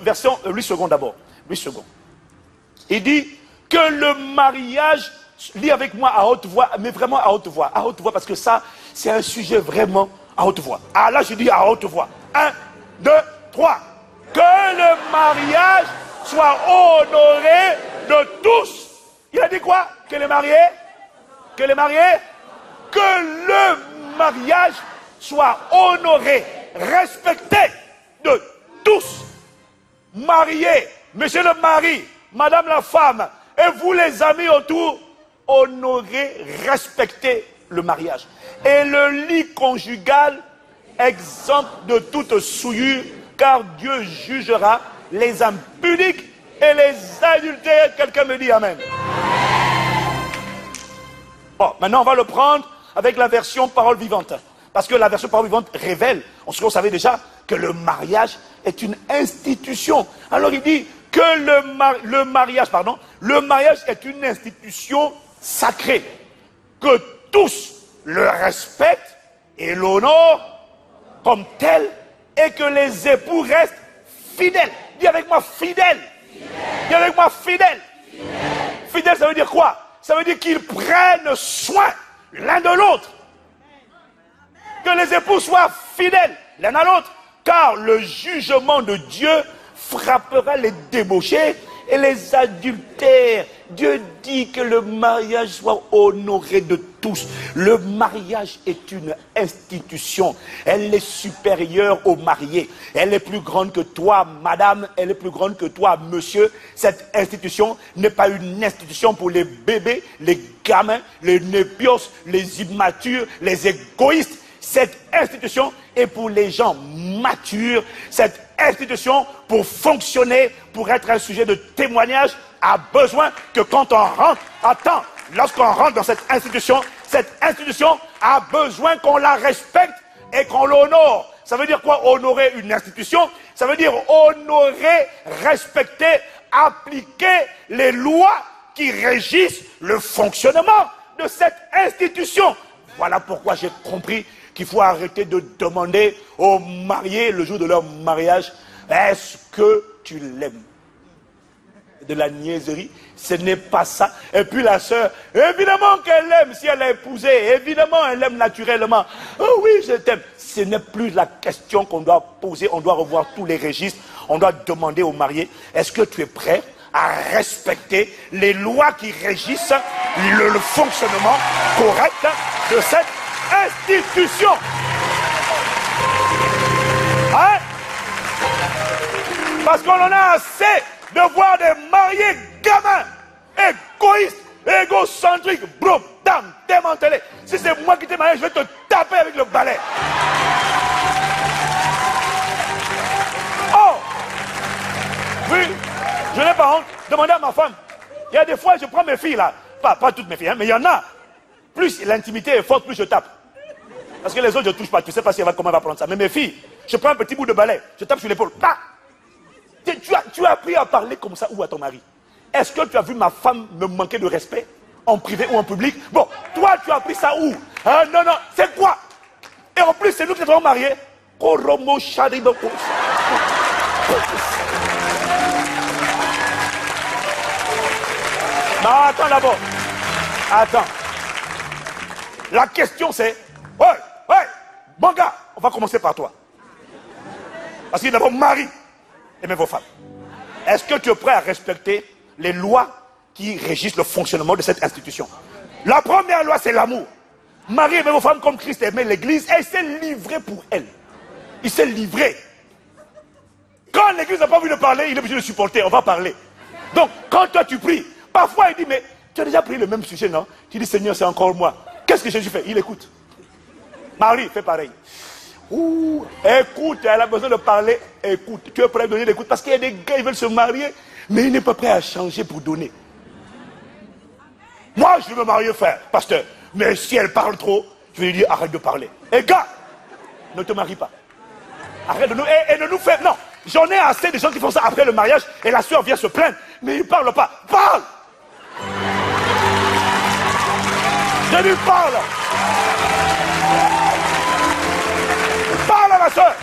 version 8 secondes d'abord. 8 secondes. Il dit que le mariage, lis avec moi à haute voix, mais vraiment à haute voix, parce que ça, c'est un sujet vraiment à haute voix. Ah là, je dis à haute voix. 1, 2, 3. Que le mariage soit honoré de tous. Il a dit quoi? Que les mariés, que le mariage soit honoré, respecté de tous. Mariés, monsieur le mari, madame la femme, et vous les amis autour, honorez, respectez le mariage. Et le lit conjugal exempt de toute souillure, car Dieu jugera les impudiques et les adultères. Quelqu'un me dit amen. Bon, maintenant on va le prendre avec la version parole vivante. Parce que la version parole vivante révèle, on savait déjà, que le mariage est une institution. Alors il dit que le mariage est une institution sacrée. Que tous le respectent et l'honorent comme tel, et que les époux restent fidèles. Dis avec moi fidèles. Dis avec moi fidèles. Fidèles, ça veut dire quoi? Ça veut dire qu'ils prennent soin l'un de l'autre. Que les époux soient fidèles l'un à l'autre, car le jugement de Dieu frappera les débauchés et les adultères. Dieu dit que le mariage soit honoré de tous. Le mariage est une institution. Elle est supérieure au marié. Elle est plus grande que toi, madame. Elle est plus grande que toi, monsieur. Cette institution n'est pas une institution pour les bébés, les gamins, les népios, les immatures, les égoïstes. Cette institution est pour les gens matures. Cette institution, pour fonctionner, pour être un sujet de témoignage, a besoin que quand on rentre, lorsqu'on rentre dans cette institution a besoin qu'on la respecte et qu'on l'honore. Ça veut dire quoi, honorer une institution? Ça veut dire honorer, respecter, appliquer les lois qui régissent le fonctionnement de cette institution. Voilà pourquoi j'ai compris qu'il faut arrêter de demander aux mariés le jour de leur mariage, est-ce que tu l'aimes? De la niaiserie, ce n'est pas ça. Et puis la sœur, évidemment qu'elle aime si elle a épousé, évidemment elle aime naturellement. Oh oui, je t'aime. Ce n'est plus la question qu'on doit poser, on doit revoir tous les registres, on doit demander aux mariés, est-ce que tu es prêt à respecter les lois qui régissent le fonctionnement correct de cette institution? Hein? Parce qu'on en a assez de voir des mariés gamins, égoïstes, égocentriques, bro, dame, démantelés. Si c'est moi qui t'ai marié, je vais te taper avec le balai. Oh! Oui, je n'ai pas honte. Demandez à ma femme. Il y a des fois, je prends mes filles là. Pas toutes mes filles, hein, mais il y en a. Plus l'intimité est forte, plus je tape. Parce que les autres, je ne touche pas. Tu ne sais pas comment elle va prendre ça. Mais mes filles, je prends un petit bout de balai, je tape sur l'épaule. Bah! Tu as appris à parler comme ça où à ton mari? Est-ce que tu as vu ma femme me manquer de respect en privé ou en public? Bon, toi tu as appris ça où? Non, c'est quoi? Et en plus c'est nous qui sommes mariés. Non, attends d'abord. Attends. La question c'est, ouais, mon gars, on va commencer par toi. Parce qu'il y a d'abord mari. Aimez vos femmes. Est-ce que tu es prêt à respecter les lois qui régissent le fonctionnement de cette institution? La première loi, c'est l'amour. Marie aimait vos femmes comme Christ aimait l'église et il s'est livré pour elle. Il s'est livré. Quand l'église n'a pas envie de parler, il est obligé de supporter. On va parler. Donc, quand toi tu pries, parfois il dit, mais tu as déjà pris le même sujet, non? Tu dis, Seigneur, c'est encore moi. Qu'est-ce que Jésus fait? Il écoute. Marie fait pareil. Ouh, écoute, elle a besoin de parler, écoute. Tu es prêt à donner l'écoute? Parce qu'il y a des gars, ils veulent se marier, mais ils n'est pas prêt à changer pour donner. Moi, je veux me marier, frère, pasteur. Mais si elle parle trop, je vais lui dire, arrête de parler. Et gars, ne te marie pas. Arrête de nous, et ne nous faire, non. J'en ai assez de gens qui font ça après le mariage, et la soeur vient se plaindre, mais il ne parle pas. Parle! Je lui parle! Parle à ma soeur.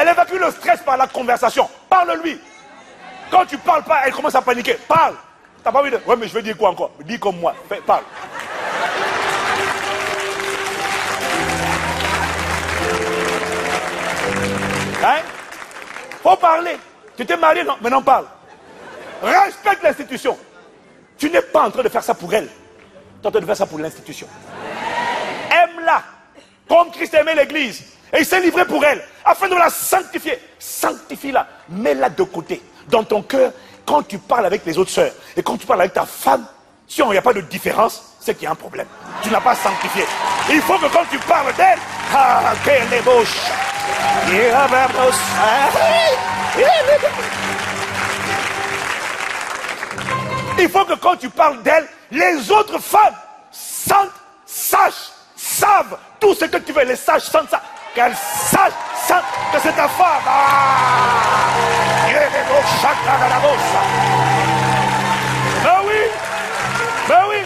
Elle évacue le stress par la conversation. Parle-lui. Quand tu parles pas, elle commence à paniquer. Parle. T'as pas envie de... Ouais, mais je vais dire quoi encore? Dis comme moi. Parle. Hein? Faut parler. Tu t'es marié, non? Maintenant parle. Respecte l'institution. Tu n'es pas en train de faire ça pour elle. Tu es en train de faire ça pour l'institution. Aime-la. Comme Christ aimait l'église. Et il s'est livré pour elle. Afin de la sanctifier. Sanctifie-la. Mets-la de côté. Dans ton cœur, quand tu parles avec les autres sœurs. Et quand tu parles avec ta femme. Si il n'y a pas de différence, c'est qu'il y a un problème. Tu n'as pas sanctifié. Il faut que quand tu parles d'elle. Ah, quelle ébauche. Il faut que quand tu parles d'elle, les autres femmes sentent, sachent, savent tout ce que tu veux. Les sages sentent ça. Qu'elles sachent, sentent que c'est ta femme. Ben oui. Ben oui.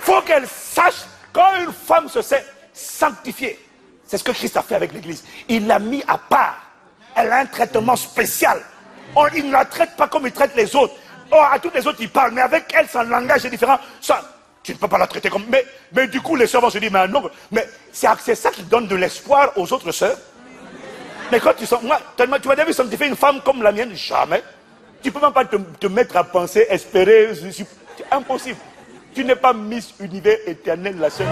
Faut qu'elle sache quand une femme se sait sanctifiée. C'est ce que Christ a fait avec l'église. Il l'a mis à part. Elle a un traitement spécial. Il ne la traite pas comme il traite les autres. Oh, à toutes les autres, il parle, mais avec elle, son langage est différent. Ça, tu ne peux pas la traiter comme... Mais du coup, les sœurs vont se dire, mais non, mais c'est ça qui donne de l'espoir aux autres sœurs. Mais quand tu sens... Moi, tu m'as déjà vu sanctifier une femme comme la mienne? Jamais. Tu ne peux même pas te mettre à penser, espérer. C'est impossible. Tu n'es pas Miss Univers éternel, la sœur.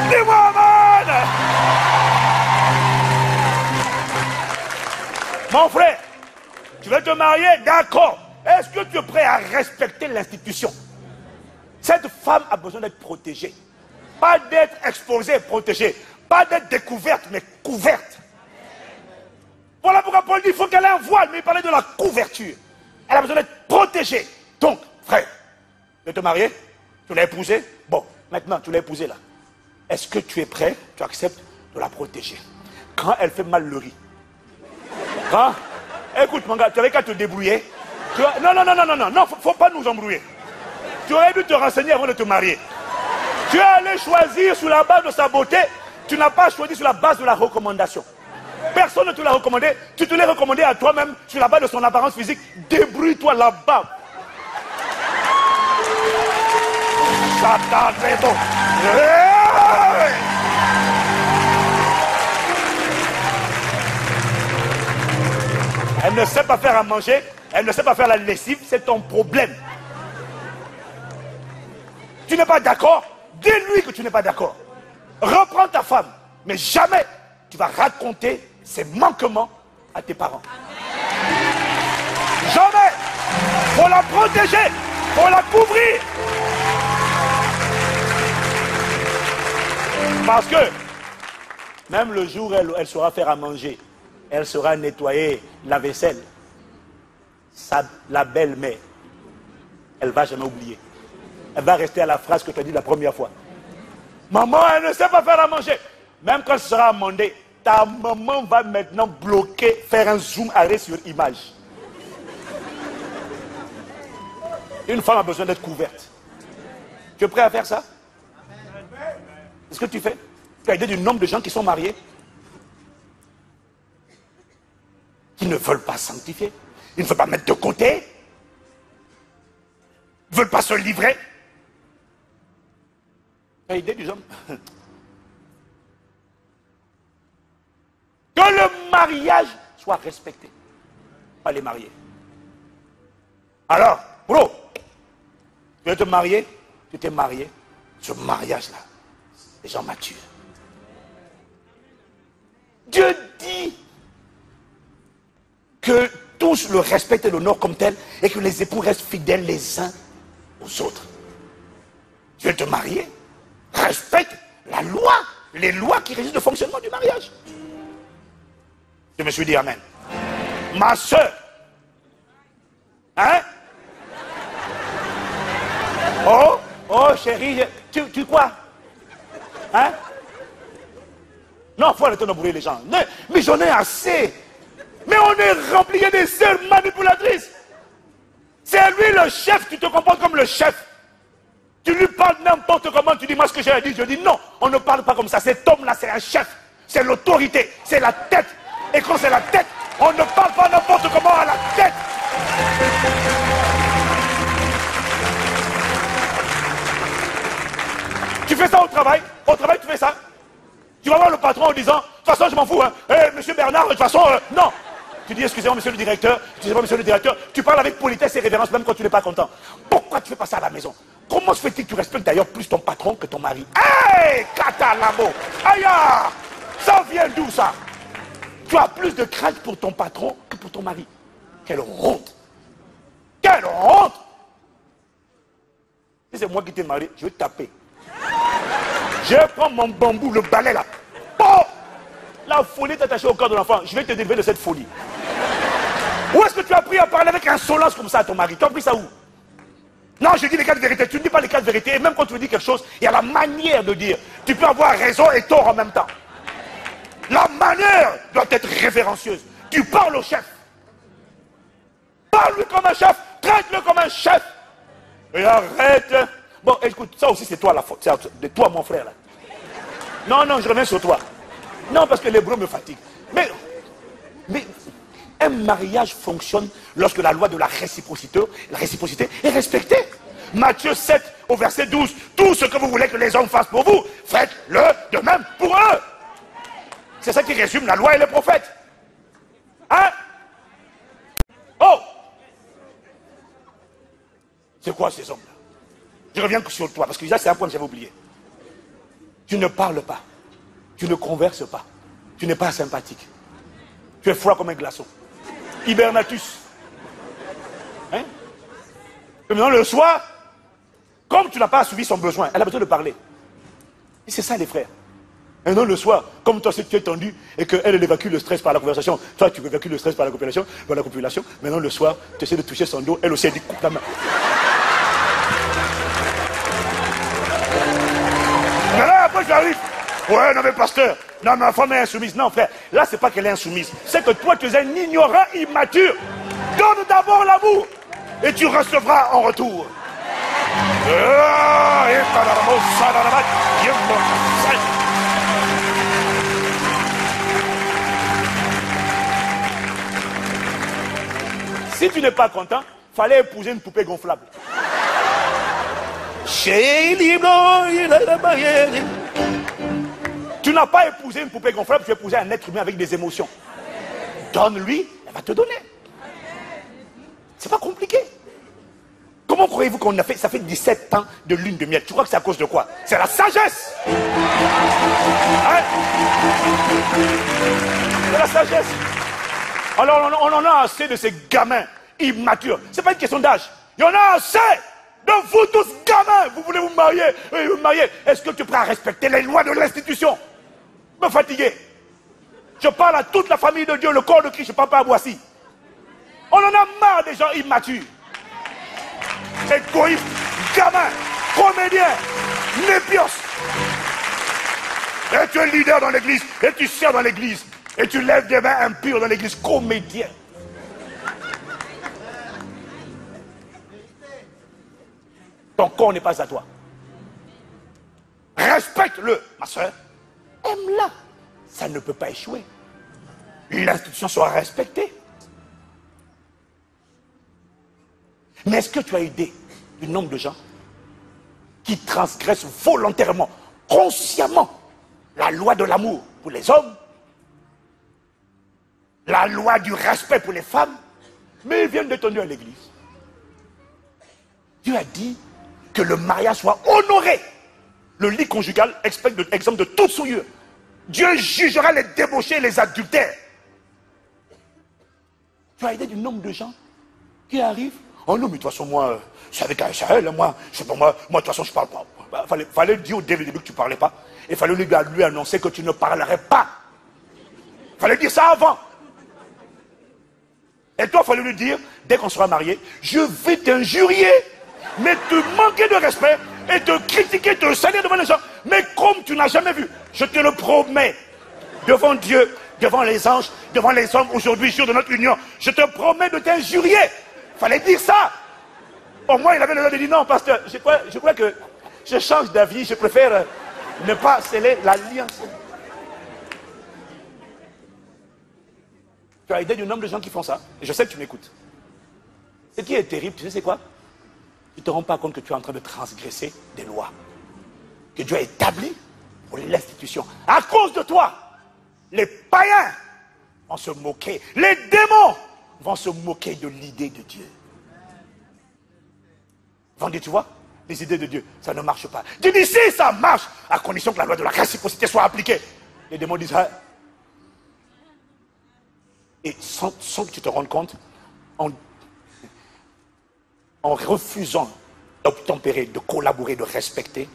Dis-moi, man! Mon frère, tu veux te marier? D'accord. Est-ce que tu es prêt à respecter l'institution? Cette femme a besoin d'être protégée. Pas d'être exposée et protégée. Pas d'être découverte, mais couverte. Voilà pourquoi Paul dit qu'il faut qu'elle ait un voile, mais il parlait de la couverture. Elle a besoin d'être protégée. Donc, frère, tu veux te marier? Tu l'as épousée? Bon, maintenant, tu l'as épousée là. Est-ce que tu es prêt? Tu acceptes de la protéger. Quand elle fait mal le riz. Hein? Écoute, mon gars, tu avais qu'à te débrouiller. Non, faut pas nous embrouiller. Tu aurais dû te renseigner avant de te marier. Tu es allé choisir sur la base de sa beauté. Tu n'as pas choisi sur la base de la recommandation. Personne ne te l'a recommandé. Tu te l'as recommandé à toi-même sur la base de son apparence physique. Débrouille-toi là-bas. Satan, c'est bon. Elle ne sait pas faire à manger. Elle ne sait pas faire la lessive. C'est ton problème. Tu n'es pas d'accord? Dis-lui que tu n'es pas d'accord. Reprends ta femme. Mais jamais tu vas raconter ses manquements à tes parents. Jamais. Faut la protéger. Faut la couvrir. Parce que même le jour où elle saura faire à manger, elle saura nettoyer la vaisselle, la belle-mère, elle ne va jamais oublier. Elle va rester à la phrase que tu as dit la première fois. Maman, elle ne sait pas faire à manger. Même quand ce sera amendé, ta maman va maintenant bloquer, faire un zoom arrêt sur image. Une femme a besoin d'être couverte. Tu es prêt à faire ça? C'est ce que tu fais? Tu as idée du nombre de gens qui sont mariés, qui ne veulent pas sanctifier, ils ne veulent pas mettre de côté, ils ne veulent pas se livrer. Tu as idée du genre? Que le mariage soit respecté, pas les mariés. Alors, bro, tu veux te marier? Tu t'es marié. Ce mariage-là, les gens matures. Dieu dit que tous le respectent et l'honorent comme tel et que les époux restent fidèles les uns aux autres. Tu veux te marier? Respecte la loi, les lois qui régissent le fonctionnement du mariage. Je me suis dit amen. Ma soeur, hein? Oh chérie, tu quoi? Hein? Non, il faut arrêter de brûler les gens. Mais j'en ai assez. Mais on est rempli des sœurs manipulatrices. C'est lui le chef, tu te comportes comme le chef. Tu lui parles n'importe comment, tu dis moi ce que j'ai dit, je dis non, on ne parle pas comme ça. Cet homme-là, c'est un chef, c'est l'autorité, c'est la tête. Et quand c'est la tête, on ne parle pas n'importe comment à la tête. Tu fais ça au travail tu fais ça. Tu vas voir le patron en disant, de toute façon je m'en fous, hein. Monsieur Bernard, de toute façon, non. Tu dis excusez-moi monsieur le directeur, tu parles avec politesse et révérence même quand tu n'es pas content. Pourquoi tu fais pas ça à la maison? Comment se fait-il que tu respectes d'ailleurs plus ton patron que ton mari? Hey, Katalamo, aïe, ça vient d'où ça? Tu as plus de crainte pour ton patron que pour ton mari. Quelle honte! Quelle honte! Si c'est moi qui t'ai marié, je vais te taper. Je prends mon bambou, le balai là. Bon, la folie est attachée au corps de l'enfant. Je vais te délivrer de cette folie. Où est-ce que tu as appris à parler avec insolence comme ça à ton mari? Tu as appris ça où? Non, je dis les cas de vérité. Tu ne dis pas les cas de vérité. Et même quand tu dis quelque chose, il y a la manière de dire. Tu peux avoir raison et tort en même temps. La manière doit être révérencieuse. Tu parles au chef. Parle-lui comme un chef. Traite-le comme un chef. Et arrête. Bon, écoute, ça aussi c'est toi la faute. C'est de toi mon frère là. Non, je reviens sur toi. Non, parce que l'hébreu me fatigue. Mais un mariage fonctionne lorsque la loi de la réciprocité est respectée. Matthieu 7 au verset 12. Tout ce que vous voulez que les hommes fassent pour vous, faites-le de même pour eux. C'est ça qui résume la loi et les prophètes. Hein? Oh! C'est quoi ces hommes-là? Je reviens sur toi, parce que déjà c'est un point que j'avais oublié. Tu ne parles pas. Tu ne converses pas. Tu n'es pas sympathique. Tu es froid comme un glaçon. Hibernatus. Hein? Et maintenant le soir, comme tu n'as pas assouvi son besoin, elle a besoin de parler. Et c'est ça les frères. Et non, le soir, comme toi, tu es tendu et qu'elle évacue le stress par la conversation, toi, tu évacues le stress par la copulation, maintenant, le soir, tu essaies de toucher son dos, elle aussi, elle dit, coupe la main. Mais là, après, j'arrive. Ouais, non, mais pasteur, non, ma femme est insoumise. Non, frère, là, c'est pas qu'elle est insoumise. C'est que toi, tu es un ignorant immature. Donne d'abord l'amour et tu recevras en retour. Si tu n'es pas content, fallait épouser une poupée gonflable. Tu n'as pas épousé une poupée gonflable, tu as épousé un être humain avec des émotions. Donne-lui, elle va te donner. C'est pas compliqué. Comment croyez-vous qu'on a fait? Ça fait 17 ans de lune de miel. Tu crois que c'est à cause de quoi? C'est la sagesse. Hein? C'est la sagesse. Alors on en a assez de ces gamins immatures. C'est pas une question d'âge. Il y en a assez de vous tous gamins. Vous voulez vous marier? Oui, vous marier. Est-ce que tu es prêt à respecter les lois de l'institution? Me fatiguer. Je parle à toute la famille de Dieu, le corps de Christ, je ne parle pas à Boissy. On en a marre des gens immatures. Égoïstes, gamins, comédiens, népios. Et tu es leader dans l'église, et tu sers dans l'église, et tu lèves des mains impures dans l'église, comédien. Ton corps n'est pas à toi. Respecte-le, ma soeur. Aime-la. Ça ne peut pas échouer. L'institution sera respectée. Mais est-ce que tu as aidé le nombre de gens qui transgressent volontairement, consciemment, la loi de l'amour pour les hommes, la loi du respect pour les femmes, mais ils viennent détenus à l'église? Dieu a dit que le mariage soit honoré. Le lit conjugal, exemple de toute souillure. Dieu jugera les débauchés et les adultères. Tu as aidé du nombre de gens qui arrivent. Oh non, mais de toute façon, moi, c'est avec Aïchaël, moi, de toute façon, je ne parle pas. Fallait dire au début que tu ne parlais pas. Il fallait lui annoncer que tu ne parlerais pas. Il fallait dire ça avant. Et toi, il fallait lui dire, dès qu'on sera mariés, je vais t'injurier, mais te manquer de respect, et te critiquer, te salir devant les gens. Mais comme tu n'as jamais vu, je te le promets, devant Dieu, devant les anges, devant les hommes, aujourd'hui, jour de notre union, je te promets de t'injurier. Fallait dire ça. Au moins, il avait le droit de dire non, pasteur, je crois que je change d'avis, je préfère ne pas sceller l'alliance. Tu as aidé du nombre de gens qui font ça, et je sais que tu m'écoutes. Ce qui est terrible, tu sais c'est quoi? Tu ne te rends pas compte que tu es en train de transgresser des lois que Dieu a établies pour l'institution. À cause de toi, les païens vont se moquer, les démons vont se moquer de l'idée de Dieu. Ils vont dire, tu vois, les idées de Dieu, ça ne marche pas. Dieu dit, si ça marche, à condition que la loi de la réciprocité soit appliquée. Les démons disent, ah. Et sans que tu te rendes compte, en refusant d'obtempérer, de collaborer, de respecter,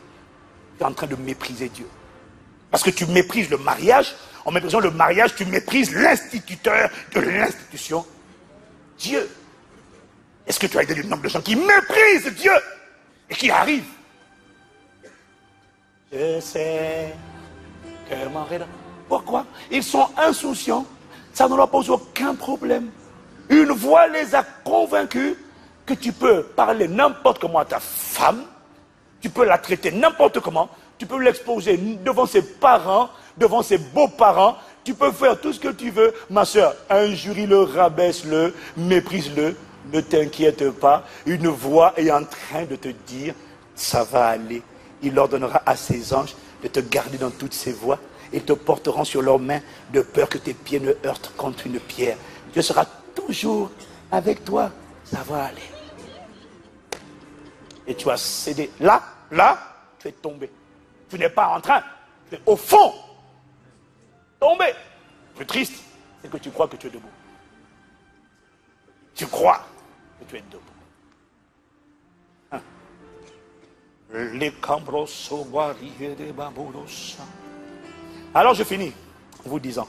tu es en train de mépriser Dieu. Parce que tu méprises le mariage. En méprisant le mariage, tu méprises l'instituteur de l'institution, Dieu. Est-ce que tu as aidé le nombre de gens qui méprisent Dieu et qui arrivent? Je sais que mon rêve. Pourquoi? Ils sont insouciants. Ça ne leur pose aucun problème. Une voix les a convaincus que tu peux parler n'importe comment à ta femme, tu peux la traiter n'importe comment, tu peux l'exposer devant ses parents, devant ses beaux-parents, tu peux faire tout ce que tu veux. Ma soeur, injurie-le, rabaisse-le, méprise-le, ne t'inquiète pas. Une voix est en train de te dire, ça va aller. Il ordonnera à ses anges de te garder dans toutes ses voies. Ils te porteront sur leurs mains de peur que tes pieds ne heurtent contre une pierre. Dieu sera toujours avec toi. Ça va aller. Et tu as cédé. Là, tu es tombé. Tu n'es pas en train. Tu es au fond. Tombé. Le plus triste, c'est que tu crois que tu es debout. Tu crois que tu es debout. Alors je finis en vous disant,